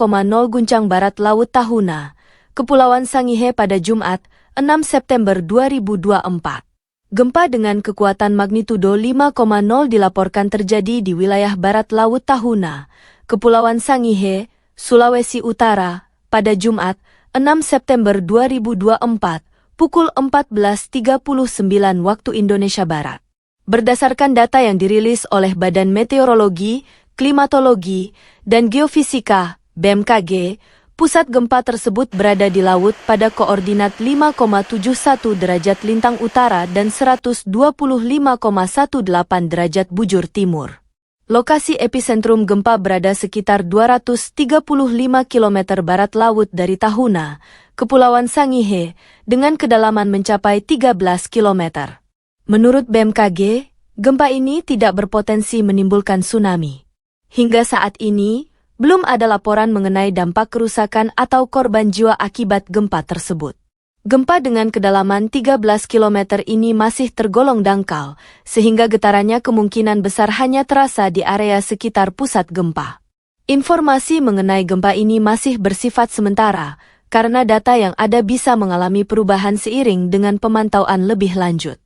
5,0 guncang barat laut Tahuna, Kepulauan Sangihe pada Jumat, 6 September 2024. Gempa dengan kekuatan magnitudo 5,0 dilaporkan terjadi di wilayah barat laut Tahuna, Kepulauan Sangihe, Sulawesi Utara, pada Jumat, 6 September 2024, pukul 14.39 waktu Indonesia Barat. Berdasarkan data yang dirilis oleh Badan Meteorologi, Klimatologi, dan Geofisika, BMKG, pusat gempa tersebut berada di laut pada koordinat 5,71 derajat lintang utara dan 125,18 derajat bujur timur. Lokasi epicentrum gempa berada sekitar 235 km barat laut dari Tahuna, Kepulauan Sangihe, dengan kedalaman mencapai 13 km. Menurut BMKG, gempa ini tidak berpotensi menimbulkan tsunami. Hingga saat ini, belum ada laporan mengenai dampak kerusakan atau korban jiwa akibat gempa tersebut. Gempa dengan kedalaman 13 km ini masih tergolong dangkal, sehingga getarannya kemungkinan besar hanya terasa di area sekitar pusat gempa. Informasi mengenai gempa ini masih bersifat sementara, karena data yang ada bisa mengalami perubahan seiring dengan pemantauan lebih lanjut.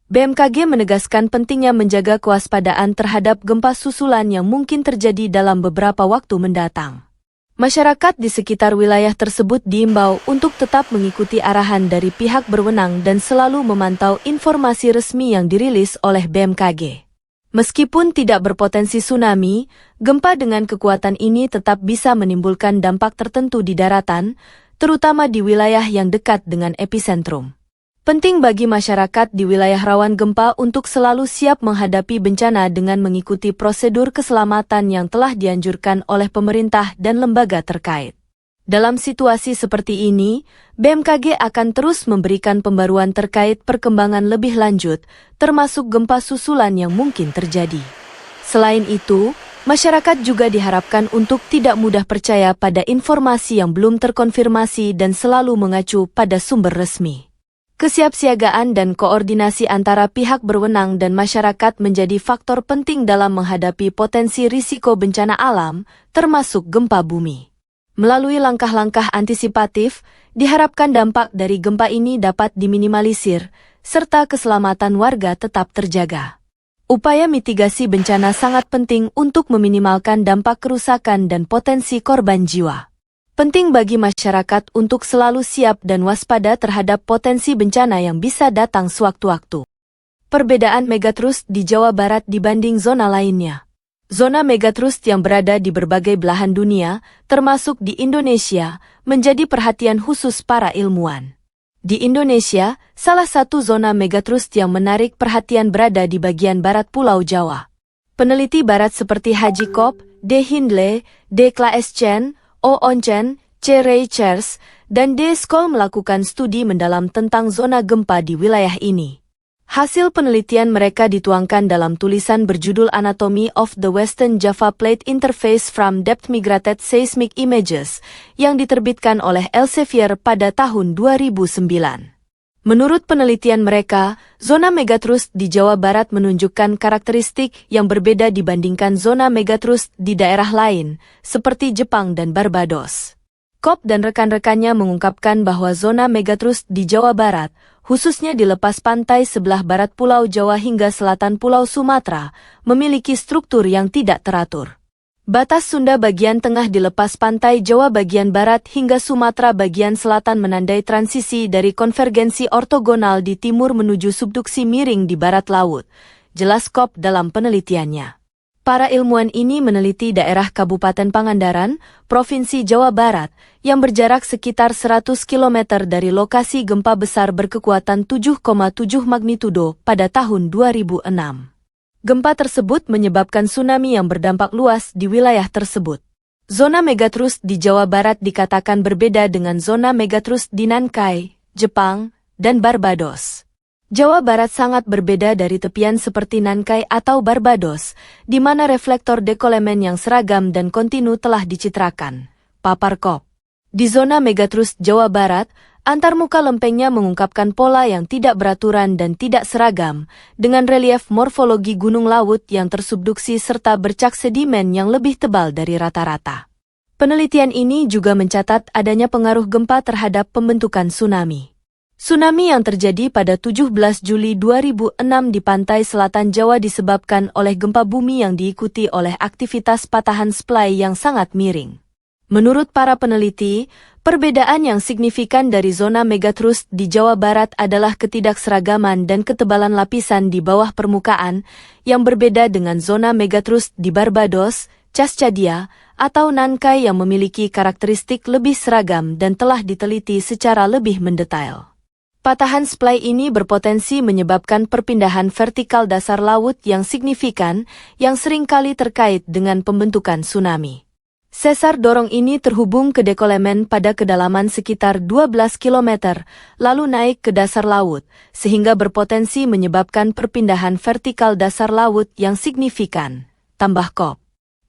BMKG menegaskan pentingnya menjaga kewaspadaan terhadap gempa susulan yang mungkin terjadi dalam beberapa waktu mendatang. Masyarakat di sekitar wilayah tersebut diimbau untuk tetap mengikuti arahan dari pihak berwenang dan selalu memantau informasi resmi yang dirilis oleh BMKG. Meskipun tidak berpotensi tsunami, gempa dengan kekuatan ini tetap bisa menimbulkan dampak tertentu di daratan, terutama di wilayah yang dekat dengan epicentrum. Penting bagi masyarakat di wilayah rawan gempa untuk selalu siap menghadapi bencana dengan mengikuti prosedur keselamatan yang telah dianjurkan oleh pemerintah dan lembaga terkait. Dalam situasi seperti ini, BMKG akan terus memberikan pembaruan terkait perkembangan lebih lanjut, termasuk gempa susulan yang mungkin terjadi. Selain itu, masyarakat juga diharapkan untuk tidak mudah percaya pada informasi yang belum terkonfirmasi dan selalu mengacu pada sumber resmi. Kesiapsiagaan dan koordinasi antara pihak berwenang dan masyarakat menjadi faktor penting dalam menghadapi potensi risiko bencana alam, termasuk gempa bumi. Melalui langkah-langkah antisipatif, diharapkan dampak dari gempa ini dapat diminimalisir, serta keselamatan warga tetap terjaga. Upaya mitigasi bencana sangat penting untuk meminimalkan dampak kerusakan dan potensi korban jiwa. Penting bagi masyarakat untuk selalu siap dan waspada terhadap potensi bencana yang bisa datang sewaktu-waktu. Perbedaan megatrust di Jawa Barat dibanding zona lainnya. Zona megatrust yang berada di berbagai belahan dunia, termasuk di Indonesia, menjadi perhatian khusus para ilmuwan. Di Indonesia, salah satu zona megatrust yang menarik perhatian berada di bagian barat Pulau Jawa. Peneliti barat seperti Haji Kop, D. Hindle, D. Klaes Chen, O. Onchen, C. Ray Charles, dan D. Skoll melakukan studi mendalam tentang zona gempa di wilayah ini. Hasil penelitian mereka dituangkan dalam tulisan berjudul Anatomy of the Western Java Plate Interface from Depth Migrated Seismic Images yang diterbitkan oleh Elsevier pada tahun 2009. Menurut penelitian mereka, zona megatrust di Jawa Barat menunjukkan karakteristik yang berbeda dibandingkan zona megatrust di daerah lain, seperti Jepang dan Barbados. Kop dan rekan-rekannya mengungkapkan bahwa zona megatrust di Jawa Barat, khususnya di lepas pantai sebelah barat Pulau Jawa hingga selatan Pulau Sumatera, memiliki struktur yang tidak teratur. Batas Sunda bagian tengah di lepas pantai Jawa bagian barat hingga Sumatera bagian selatan menandai transisi dari konvergensi ortogonal di timur menuju subduksi miring di barat laut, jelas Kop dalam penelitiannya. Para ilmuwan ini meneliti daerah Kabupaten Pangandaran, Provinsi Jawa Barat, yang berjarak sekitar 100 km dari lokasi gempa besar berkekuatan 7,7 magnitudo pada tahun 2006. Gempa tersebut menyebabkan tsunami yang berdampak luas di wilayah tersebut. Zona megatrust di Jawa Barat dikatakan berbeda dengan zona megatrust di Nankai, Jepang, dan Barbados. Jawa Barat sangat berbeda dari tepian seperti Nankai atau Barbados, di mana reflektor dekolemen yang seragam dan kontinu telah dicitrakan. Papar Kop. Di zona megatrust Jawa Barat, antarmuka lempengnya mengungkapkan pola yang tidak beraturan dan tidak seragam, dengan relief morfologi gunung laut yang tersubduksi serta bercak sedimen yang lebih tebal dari rata-rata. Penelitian ini juga mencatat adanya pengaruh gempa terhadap pembentukan tsunami. Tsunami yang terjadi pada 17 Juli 2006 di pantai selatan Jawa disebabkan oleh gempa bumi yang diikuti oleh aktivitas patahan splai yang sangat miring. Menurut para peneliti, perbedaan yang signifikan dari zona megatrust di Jawa Barat adalah ketidakseragaman dan ketebalan lapisan di bawah permukaan yang berbeda dengan zona megatrust di Barbados, Cascadia, atau Nankai yang memiliki karakteristik lebih seragam dan telah diteliti secara lebih mendetail. Patahan splai ini berpotensi menyebabkan perpindahan vertikal dasar laut yang signifikan yang seringkali terkait dengan pembentukan tsunami. Sesar dorong ini terhubung ke dekolemen pada kedalaman sekitar 12 km, lalu naik ke dasar laut, sehingga berpotensi menyebabkan perpindahan vertikal dasar laut yang signifikan. Tambah Kop.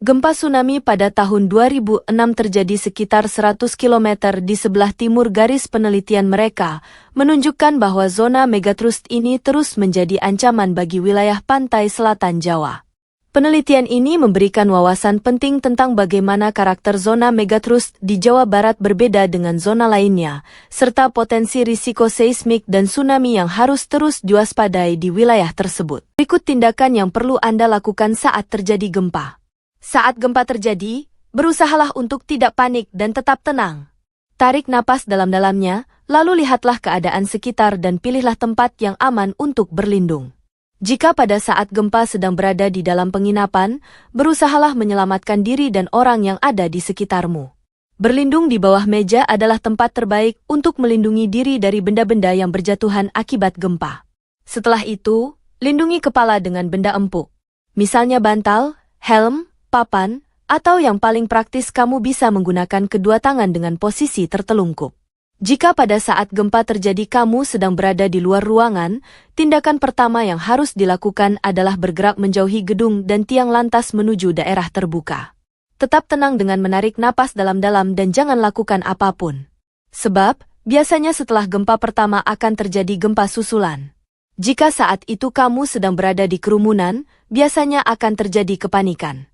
Gempa tsunami pada tahun 2006 terjadi sekitar 100 km di sebelah timur garis penelitian mereka, menunjukkan bahwa zona megatrust ini terus menjadi ancaman bagi wilayah pantai selatan Jawa. Penelitian ini memberikan wawasan penting tentang bagaimana karakter zona megatrust di Jawa Barat berbeda dengan zona lainnya, serta potensi risiko seismik dan tsunami yang harus terus diwaspadai di wilayah tersebut. Berikut tindakan yang perlu Anda lakukan saat terjadi gempa. Saat gempa terjadi, berusahalah untuk tidak panik dan tetap tenang. Tarik napas dalam-dalamnya, lalu lihatlah keadaan sekitar dan pilihlah tempat yang aman untuk berlindung. Jika pada saat gempa sedang berada di dalam penginapan, berusahalah menyelamatkan diri dan orang yang ada di sekitarmu. Berlindung di bawah meja adalah tempat terbaik untuk melindungi diri dari benda-benda yang berjatuhan akibat gempa. Setelah itu, lindungi kepala dengan benda empuk. Misalnya bantal, helm, papan, atau yang paling praktis kamu bisa menggunakan kedua tangan dengan posisi tertelungkup. Jika pada saat gempa terjadi kamu sedang berada di luar ruangan, tindakan pertama yang harus dilakukan adalah bergerak menjauhi gedung dan tiang lantas menuju daerah terbuka. Tetap tenang dengan menarik napas dalam-dalam dan jangan lakukan apapun. Sebab, biasanya setelah gempa pertama akan terjadi gempa susulan. Jika saat itu kamu sedang berada di kerumunan, biasanya akan terjadi kepanikan.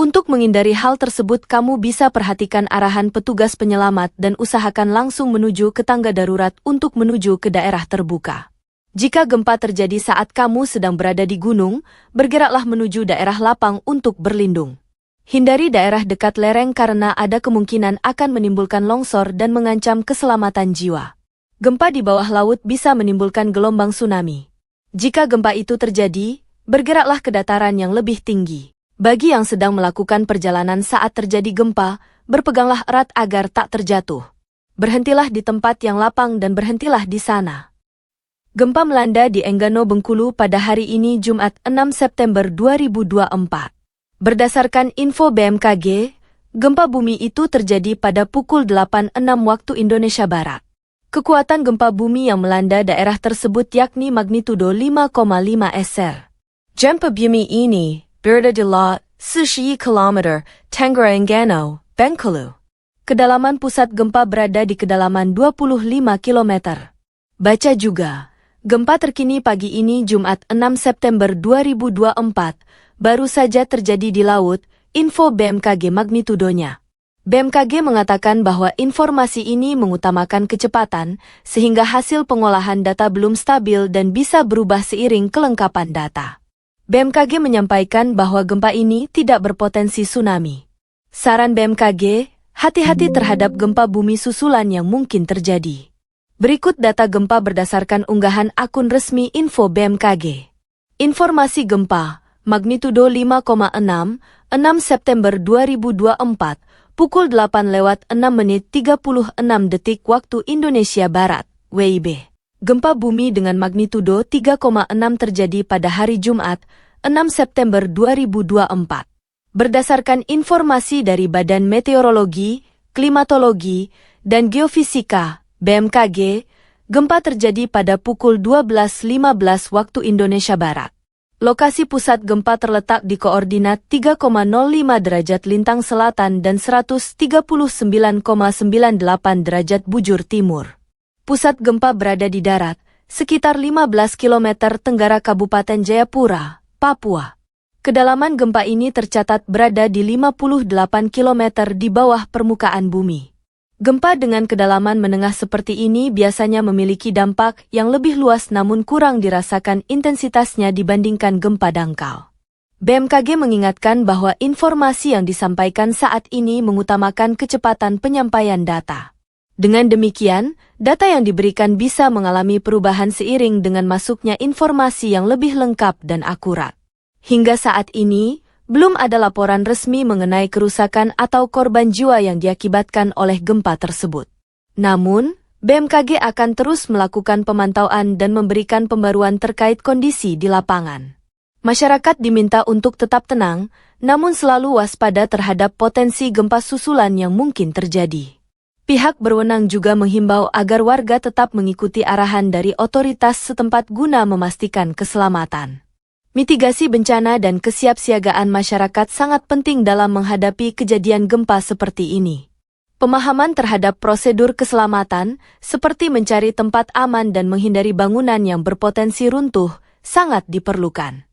Untuk menghindari hal tersebut kamu bisa perhatikan arahan petugas penyelamat dan usahakan langsung menuju ke tangga darurat untuk menuju ke daerah terbuka. Jika gempa terjadi saat kamu sedang berada di gunung, bergeraklah menuju daerah lapang untuk berlindung. Hindari daerah dekat lereng karena ada kemungkinan akan menimbulkan longsor dan mengancam keselamatan jiwa. Gempa di bawah laut bisa menimbulkan gelombang tsunami. Jika gempa itu terjadi, bergeraklah ke dataran yang lebih tinggi. Bagi yang sedang melakukan perjalanan saat terjadi gempa, berpeganglah erat agar tak terjatuh. Berhentilah di tempat yang lapang dan berhentilah di sana. Gempa melanda di Enggano, Bengkulu pada hari ini Jumat 6 September 2024. Berdasarkan info BMKG, gempa bumi itu terjadi pada pukul 8.06 waktu Indonesia Barat. Kekuatan gempa bumi yang melanda daerah tersebut yakni magnitudo 5,5 SR. Gempa bumi ini berada di Laut 41 km, Tenggara Enggano, Bengkulu. Kedalaman pusat gempa berada di kedalaman 25 km. Baca juga, gempa terkini pagi ini Jumat 6 September 2024, baru saja terjadi di laut, info BMKG magnitudonya. BMKG mengatakan bahwa informasi ini mengutamakan kecepatan, sehingga hasil pengolahan data belum stabil dan bisa berubah seiring kelengkapan data. BMKG menyampaikan bahwa gempa ini tidak berpotensi tsunami. Saran BMKG, hati-hati terhadap gempa bumi susulan yang mungkin terjadi. Berikut data gempa berdasarkan unggahan akun resmi info BMKG. Informasi gempa, magnitudo 5,6, 6 September 2024, pukul 8:06:36 waktu Indonesia Barat, WIB. Gempa bumi dengan magnitudo 3,6 terjadi pada hari Jumat, 6 September 2024. Berdasarkan informasi dari Badan Meteorologi, Klimatologi, dan Geofisika, BMKG, gempa terjadi pada pukul 12.15 waktu Indonesia Barat. Lokasi pusat gempa terletak di koordinat 3,05 derajat lintang selatan dan 139,98 derajat bujur timur. Pusat gempa berada di darat, sekitar 15 km tenggara Kabupaten Jayapura, Papua. Kedalaman gempa ini tercatat berada di 58 km di bawah permukaan bumi. Gempa dengan kedalaman menengah seperti ini biasanya memiliki dampak yang lebih luas namun kurang dirasakan intensitasnya dibandingkan gempa dangkal. BMKG mengingatkan bahwa informasi yang disampaikan saat ini mengutamakan kecepatan penyampaian data. Dengan demikian, data yang diberikan bisa mengalami perubahan seiring dengan masuknya informasi yang lebih lengkap dan akurat. Hingga saat ini, belum ada laporan resmi mengenai kerusakan atau korban jiwa yang diakibatkan oleh gempa tersebut. Namun, BMKG akan terus melakukan pemantauan dan memberikan pembaruan terkait kondisi di lapangan. Masyarakat diminta untuk tetap tenang, namun selalu waspada terhadap potensi gempa susulan yang mungkin terjadi. Pihak berwenang juga menghimbau agar warga tetap mengikuti arahan dari otoritas setempat guna memastikan keselamatan. Mitigasi bencana dan kesiapsiagaan masyarakat sangat penting dalam menghadapi kejadian gempa seperti ini. Pemahaman terhadap prosedur keselamatan, seperti mencari tempat aman dan menghindari bangunan yang berpotensi runtuh, sangat diperlukan.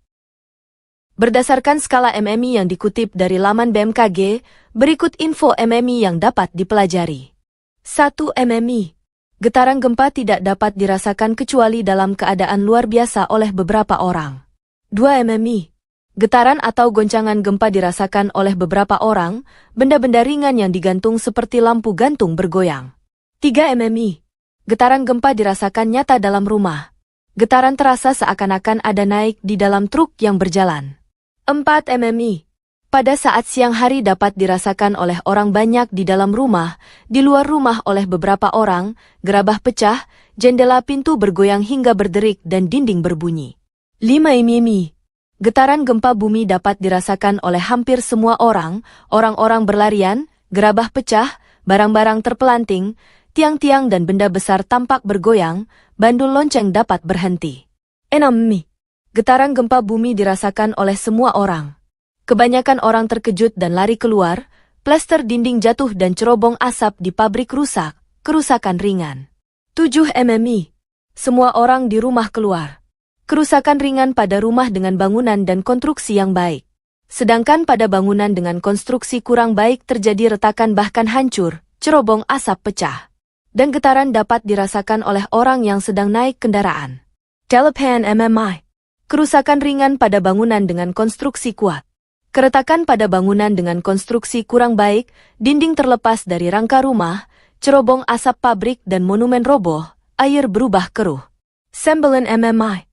Berdasarkan skala MMI yang dikutip dari laman BMKG, berikut info MMI yang dapat dipelajari. 1. MMI. Getaran gempa tidak dapat dirasakan kecuali dalam keadaan luar biasa oleh beberapa orang. 2 MMI. Getaran atau goncangan gempa dirasakan oleh beberapa orang, benda-benda ringan yang digantung seperti lampu gantung bergoyang. 3 MMI. Getaran gempa dirasakan nyata dalam rumah. Getaran terasa seakan-akan ada naik di dalam truk yang berjalan. 4 MMI. Pada saat siang hari dapat dirasakan oleh orang banyak di dalam rumah, di luar rumah oleh beberapa orang, gerabah pecah, jendela pintu bergoyang hingga berderik dan dinding berbunyi. 5 MMI. Getaran gempa bumi dapat dirasakan oleh hampir semua orang, orang-orang berlarian, gerabah pecah, barang-barang terpelanting, tiang-tiang dan benda besar tampak bergoyang, bandul lonceng dapat berhenti. 6 MMI. Getaran gempa bumi dirasakan oleh semua orang. Kebanyakan orang terkejut dan lari keluar, plester dinding jatuh dan cerobong asap di pabrik rusak, kerusakan ringan. 7 MMI. Semua orang di rumah keluar. Kerusakan ringan pada rumah dengan bangunan dan konstruksi yang baik. Sedangkan pada bangunan dengan konstruksi kurang baik terjadi retakan bahkan hancur, cerobong asap pecah. Dan getaran dapat dirasakan oleh orang yang sedang naik kendaraan. 8 MMI. Kerusakan ringan pada bangunan dengan konstruksi kuat. Keretakan pada bangunan dengan konstruksi kurang baik, dinding terlepas dari rangka rumah, cerobong asap pabrik dan monumen roboh, air berubah keruh. 9 MMI.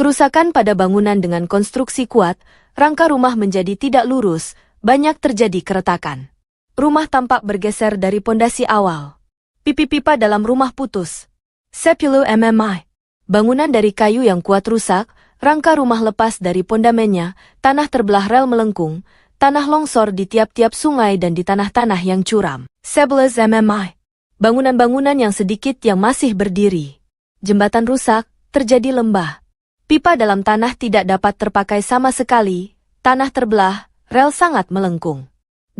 Kerusakan pada bangunan dengan konstruksi kuat, rangka rumah menjadi tidak lurus, banyak terjadi keretakan. Rumah tampak bergeser dari pondasi awal. Pipi-pipa dalam rumah putus. 10 MMI. Bangunan dari kayu yang kuat rusak, rangka rumah lepas dari pondamennya, tanah terbelah rel melengkung, tanah longsor di tiap-tiap sungai dan di tanah-tanah yang curam. 11 MMI. Bangunan-bangunan yang sedikit yang masih berdiri. Jembatan rusak, terjadi lembah. Pipa dalam tanah tidak dapat terpakai sama sekali, tanah terbelah, rel sangat melengkung.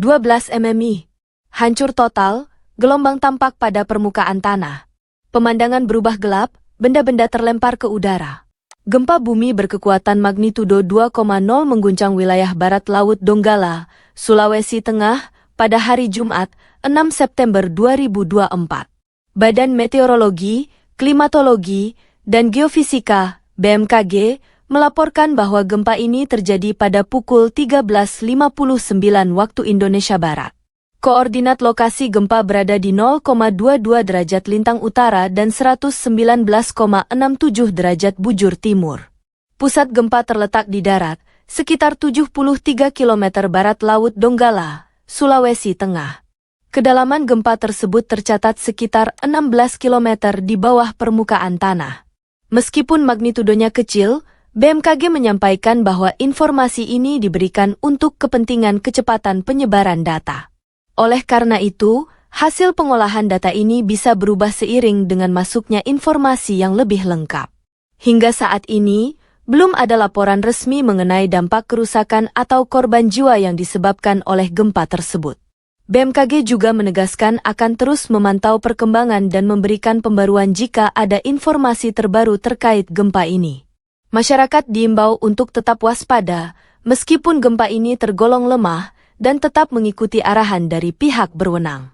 12 MMI. Hancur total, gelombang tampak pada permukaan tanah. Pemandangan berubah gelap, benda-benda terlempar ke udara. Gempa bumi berkekuatan magnitudo 2,0 mengguncang wilayah barat laut Donggala, Sulawesi Tengah, pada hari Jumat, 6 September 2024. Badan Meteorologi, Klimatologi, dan Geofisika BMKG melaporkan bahwa gempa ini terjadi pada pukul 13.59 waktu Indonesia Barat. Koordinat lokasi gempa berada di 0,22 derajat lintang utara dan 119,67 derajat bujur timur. Pusat gempa terletak di darat, sekitar 73 km barat laut Donggala, Sulawesi Tengah. Kedalaman gempa tersebut tercatat sekitar 16 km di bawah permukaan tanah. Meskipun magnitudonya kecil, BMKG menyampaikan bahwa informasi ini diberikan untuk kepentingan kecepatan penyebaran data. Oleh karena itu, hasil pengolahan data ini bisa berubah seiring dengan masuknya informasi yang lebih lengkap. Hingga saat ini, belum ada laporan resmi mengenai dampak kerusakan atau korban jiwa yang disebabkan oleh gempa tersebut. BMKG juga menegaskan akan terus memantau perkembangan dan memberikan pembaruan jika ada informasi terbaru terkait gempa ini. Masyarakat diimbau untuk tetap waspada, meskipun gempa ini tergolong lemah dan tetap mengikuti arahan dari pihak berwenang.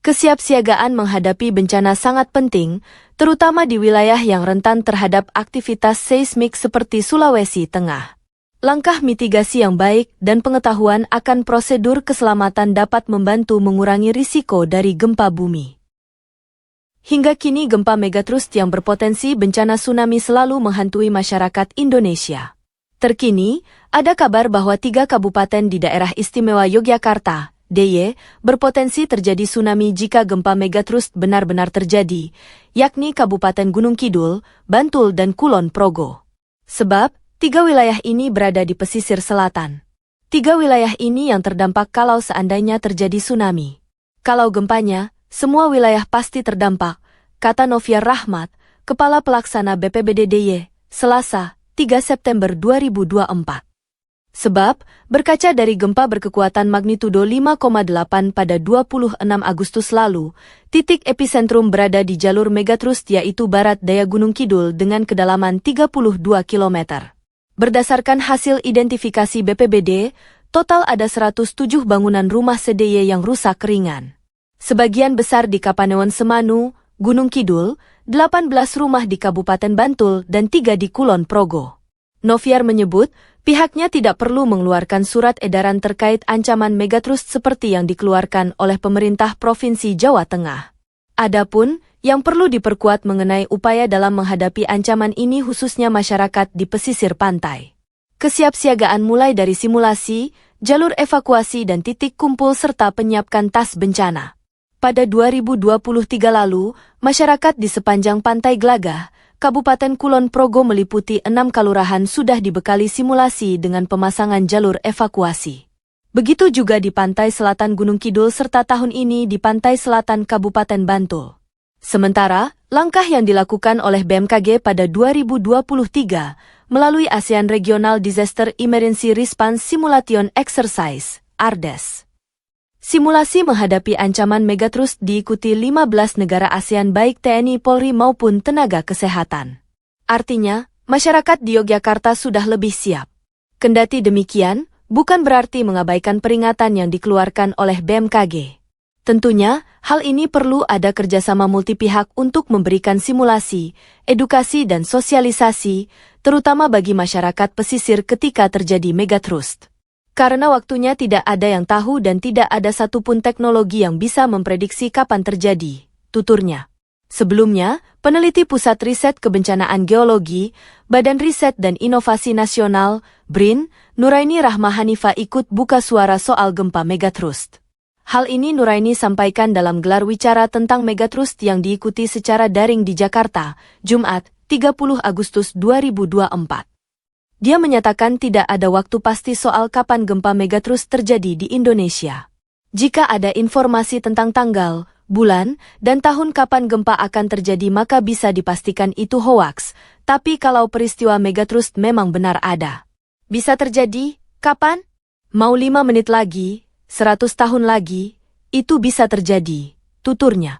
Kesiapsiagaan menghadapi bencana sangat penting, terutama di wilayah yang rentan terhadap aktivitas seismik seperti Sulawesi Tengah. Langkah mitigasi yang baik dan pengetahuan akan prosedur keselamatan dapat membantu mengurangi risiko dari gempa bumi. Hingga kini gempa megatrust yang berpotensi bencana tsunami selalu menghantui masyarakat Indonesia. Terkini, ada kabar bahwa 3 kabupaten di daerah istimewa Yogyakarta, DIY, berpotensi terjadi tsunami jika gempa megatrust benar-benar terjadi, yakni Kabupaten Gunung Kidul, Bantul dan Kulon Progo. Sebab, 3 wilayah ini berada di pesisir selatan. 3 wilayah ini yang terdampak kalau seandainya terjadi tsunami. Kalau gempanya, semua wilayah pasti terdampak, kata Noviar Rahmat, Kepala Pelaksana BPBD DIY, Selasa, 3 September 2024. Sebab, berkaca dari gempa berkekuatan magnitudo 5,8 pada 26 Agustus lalu, titik epicentrum berada di jalur megatrust yaitu barat daya Gunung Kidul dengan kedalaman 32 km. Berdasarkan hasil identifikasi BPBD, total ada 107 bangunan rumah SDY yang rusak ringan. Sebagian besar di Kapanewon Semanu, Gunung Kidul, 18 rumah di Kabupaten Bantul dan 3 di Kulon Progo. Noviar menyebut, pihaknya tidak perlu mengeluarkan surat edaran terkait ancaman megatrust seperti yang dikeluarkan oleh pemerintah Provinsi Jawa Tengah. Adapun, yang perlu diperkuat mengenai upaya dalam menghadapi ancaman ini khususnya masyarakat di pesisir pantai. Kesiapsiagaan mulai dari simulasi, jalur evakuasi dan titik kumpul serta penyiapkan tas bencana. Pada 2023 lalu, masyarakat di sepanjang Pantai Glagah, Kabupaten Kulon Progo meliputi 6 kelurahan sudah dibekali simulasi dengan pemasangan jalur evakuasi. Begitu juga di Pantai Selatan Gunung Kidul serta tahun ini di Pantai Selatan Kabupaten Bantul. Sementara, langkah yang dilakukan oleh BMKG pada 2023 melalui ASEAN Regional Disaster Emergency Response Simulation Exercise, ARDES. Simulasi menghadapi ancaman megatrust diikuti 15 negara ASEAN baik TNI Polri maupun tenaga kesehatan. Artinya, masyarakat di Yogyakarta sudah lebih siap. Kendati demikian, bukan berarti mengabaikan peringatan yang dikeluarkan oleh BMKG. Tentunya, hal ini perlu ada kerjasama multipihak untuk memberikan simulasi, edukasi dan sosialisasi, terutama bagi masyarakat pesisir ketika terjadi megatrust. Karena waktunya tidak ada yang tahu dan tidak ada satupun teknologi yang bisa memprediksi kapan terjadi, tuturnya. Sebelumnya, peneliti Pusat Riset Kebencanaan Geologi, Badan Riset dan Inovasi Nasional, BRIN, Nuraini Rahma Hanifah ikut buka suara soal gempa megatrust. Hal ini Nuraini sampaikan dalam gelar wicara tentang megatrust yang diikuti secara daring di Jakarta, Jumat, 30 Agustus 2024. Dia menyatakan tidak ada waktu pasti soal kapan gempa megatrust terjadi di Indonesia. Jika ada informasi tentang tanggal, bulan, dan tahun kapan gempa akan terjadi maka bisa dipastikan itu hoaks, tapi kalau peristiwa megatrust memang benar ada. Bisa terjadi, kapan? Mau 5 menit lagi, 100 tahun lagi, itu bisa terjadi, tuturnya.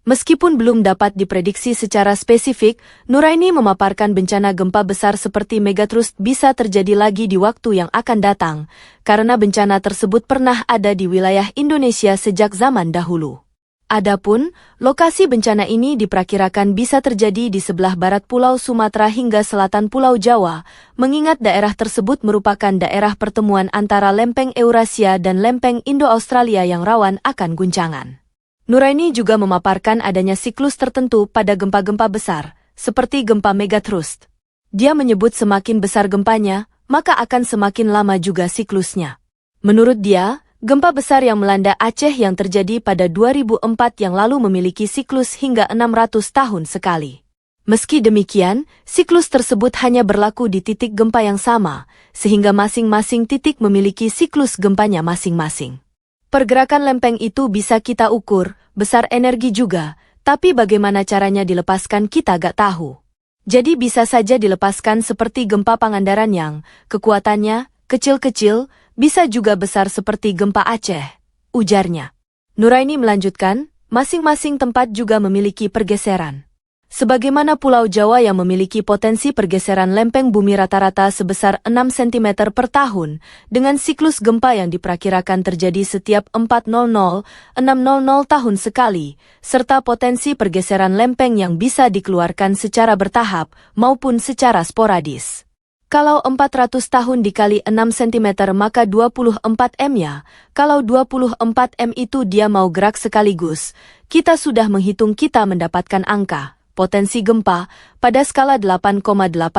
Meskipun belum dapat diprediksi secara spesifik, Nuraini memaparkan bencana gempa besar seperti megatrust bisa terjadi lagi di waktu yang akan datang, karena bencana tersebut pernah ada di wilayah Indonesia sejak zaman dahulu. Adapun, lokasi bencana ini diperkirakan bisa terjadi di sebelah barat Pulau Sumatera hingga selatan Pulau Jawa, mengingat daerah tersebut merupakan daerah pertemuan antara lempeng Eurasia dan lempeng Indo-Australia yang rawan akan guncangan. Nuraini juga memaparkan adanya siklus tertentu pada gempa-gempa besar, seperti gempa megatrust. Dia menyebut semakin besar gempanya, maka akan semakin lama juga siklusnya. Menurut dia, gempa besar yang melanda Aceh yang terjadi pada 2004 yang lalu memiliki siklus hingga 600 tahun sekali. Meski demikian, siklus tersebut hanya berlaku di titik gempa yang sama, sehingga masing-masing titik memiliki siklus gempanya masing-masing. Pergerakan lempeng itu bisa kita ukur, besar energi juga, tapi bagaimana caranya dilepaskan kita gak tahu. Jadi bisa saja dilepaskan seperti gempa Pangandaran yang, kekuatannya, kecil-kecil, bisa juga besar seperti gempa Aceh, ujarnya. Nuraini melanjutkan, masing-masing tempat juga memiliki pergeseran. Sebagaimana Pulau Jawa yang memiliki potensi pergeseran lempeng bumi rata-rata sebesar 6 cm per tahun, dengan siklus gempa yang diperkirakan terjadi setiap 400-600 tahun sekali, serta potensi pergeseran lempeng yang bisa dikeluarkan secara bertahap maupun secara sporadis. Kalau 400 tahun dikali 6 cm maka 24 M-nya, kalau 24 M itu dia mau gerak sekaligus, kita sudah menghitung kita mendapatkan angka potensi gempa pada skala 8,8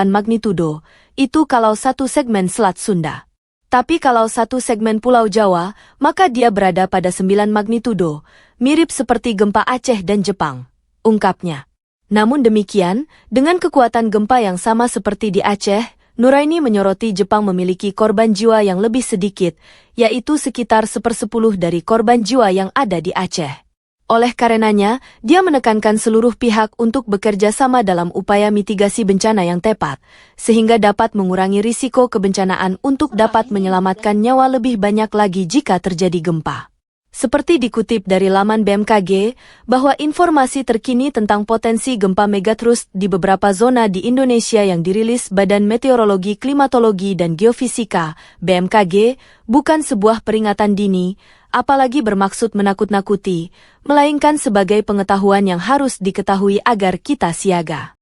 magnitudo, itu kalau satu segmen Selat Sunda. Tapi kalau satu segmen Pulau Jawa, maka dia berada pada 9 magnitudo, mirip seperti gempa Aceh dan Jepang, ungkapnya. Namun demikian, dengan kekuatan gempa yang sama seperti di Aceh, Nuraini menyoroti Jepang memiliki korban jiwa yang lebih sedikit, yaitu sekitar 1/10 dari korban jiwa yang ada di Aceh. Oleh karenanya, dia menekankan seluruh pihak untuk bekerja sama dalam upaya mitigasi bencana yang tepat, sehingga dapat mengurangi risiko kebencanaan untuk dapat menyelamatkan nyawa lebih banyak lagi jika terjadi gempa. Seperti dikutip dari laman BMKG, bahwa informasi terkini tentang potensi gempa megatrust di beberapa zona di Indonesia yang dirilis Badan Meteorologi, Klimatologi, dan Geofisika, BMKG, bukan sebuah peringatan dini, apalagi bermaksud menakut-nakuti, melainkan sebagai pengetahuan yang harus diketahui agar kita siaga.